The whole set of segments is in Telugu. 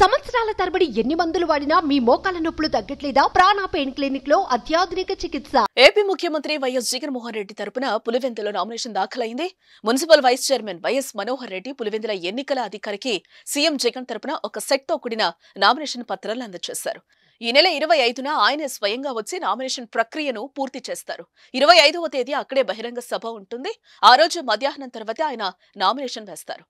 సంవత్సరాల తరబడి ఎన్ని మందులు వాడినా మీ మోకాల నొప్పులు తగ్గట్లేదా? ప్రాణ పెయిన్ క్లినిక్ లో అత్యాధునిక చికిత్స. ఏపీ ముఖ్యమంత్రి వైఎస్ జగన్మోహన్ రెడ్డి తరపున పులివెందులో నామినేషన్ దాఖలైంది. Municipal vice chairman YS Manohar Reddy Pulivendula ఎన్నికల అధికారికి సీఎం జగన్ తరపున ఒక సెట్ తో కూడిన నామినేషన్ పత్రాలు అందజేశారు. ఈ నెల 25న ఆయన స్వయంగా వచ్చి నామినేషన్ ప్రక్రియను పూర్తి చేస్తారు. 25వ తేదీ అక్కడే బహిరంగ సభ ఉంటుంది. ఆ రోజు మధ్యాహ్నం తర్వాత ఆయన నామినేషన్ వేస్తారు.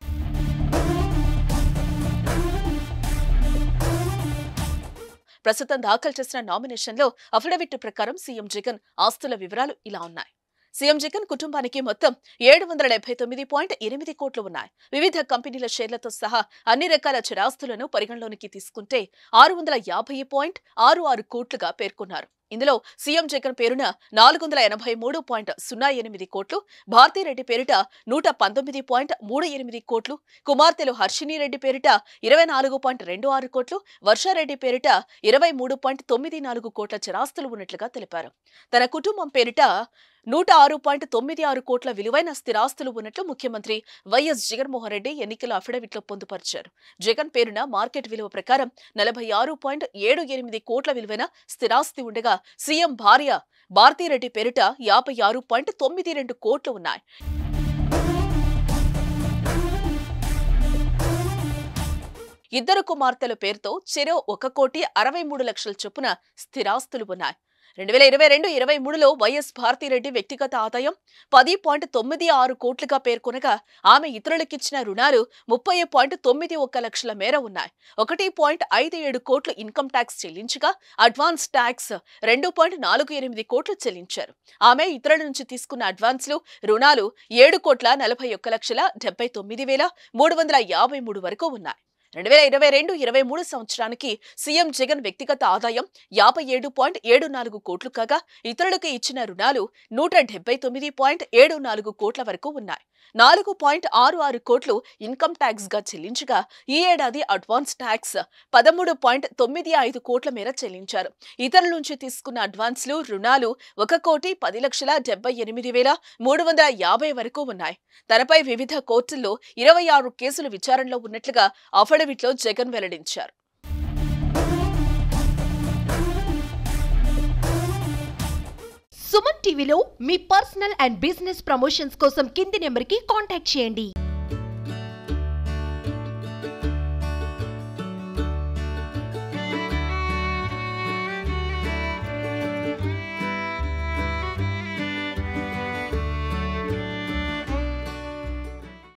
ప్రస్తుతం దాఖలు చేసిన నామినేషన్లో అఫిడవిట్ ప్రకారం సీఎం జగన్ ఆస్తుల వివరాలు ఇలా ఉన్నాయి. సీఎం జగన్ కుటుంబానికి మొత్తం 779.8 కోట్లు ఉన్నాయి. వివిధ కంపెనీల షేర్లతో సహా అన్ని రకాల చరాస్తులను పరిగణలోనికి తీసుకుంటే 650.66 కోట్లుగా పేర్కొన్నారు. ఇందులో సీఎం జగన్ పేరున 483.08 కోట్లు, భారతీరెడ్డి పేరిట 119.38 కోట్లు, కుమార్తెలు హర్షిని రెడ్డి పేరిట 24.26 కోట్లు, వర్షారెడ్డి పేరిట 23.94 కోట్ల చరాస్తులు ఉన్నట్లుగా తెలిపారు. తన కుటుంబం పేరిట 106.96 కోట్ల విలువైన స్థిరాస్తులు ఉన్నట్లు ముఖ్యమంత్రి వైఎస్ జగన్మోహన్ రెడ్డి ఎన్నికల అఫిడవిట్లో పొందుపరిచారు. జగన్ పేరున మార్కెట్ విలువ ప్రకారం 46.78 కోట్ల విలువైన స్థిరాస్తి ఉండగా సీఎం భార్య భారతీరెడ్డి పేరిట 56.92 కోట్లు ఉన్నాయి. ఇద్దరు కుమార్తెల పేరుతో చెరో 1,63,00,000 చొప్పున స్థిరాస్తులు ఉన్నాయి. 2022-23లో వైఎస్ భారతీరెడ్డి వ్యక్తిగత ఆదాయం 10.96 కోట్లుగా పేర్కొనగా ఆమె ఇతరులకిచ్చిన రుణాలు 30.91 లక్షల మేర ఉన్నాయి. 1.57 కోట్లు ఇన్కమ్ ట్యాక్స్ చెల్లించగా అడ్వాన్స్ ట్యాక్స్ 2.48 కోట్లు చెల్లించారు. ఆమె ఇతరుల నుంచి తీసుకున్న అడ్వాన్స్లు, రుణాలు 7,79,353 వరకు ఉన్నాయి. 2022-23 సంవత్సరానికి సీఎం జగన్ వ్యక్తిగత ఆదాయం 57.74 కోట్లు కాగా ఇతరులకు ఇచ్చిన రుణాలు 179.74 కోట్ల వరకు ఉన్నాయి. 4.66 కోట్లు ఇన్కమ్ ట్యాక్స్ గా చెల్లించగా ఈ ఏడాది అడ్వాన్స్ ట్యాక్స్ 13.95 కోట్ల మేర చెల్లించారు. ఇతరుల నుంచి తీసుకున్న అడ్వాన్స్లు, రుణాలు 1,78,350 వరకు ఉన్నాయి. తనపై వివిధ కోర్టుల్లో 26 కేసులు విచారణలో ఉన్నట్లుగా అఫిడవిట్లో జగన్ వెల్లడించారు. సుమన్ టీవీలో మీ పర్సనల్ అండ్ బిజినెస్ ప్రమోషన్స్ కోసం కింది నెంబర్కి కాంటాక్ట్ చేయండి.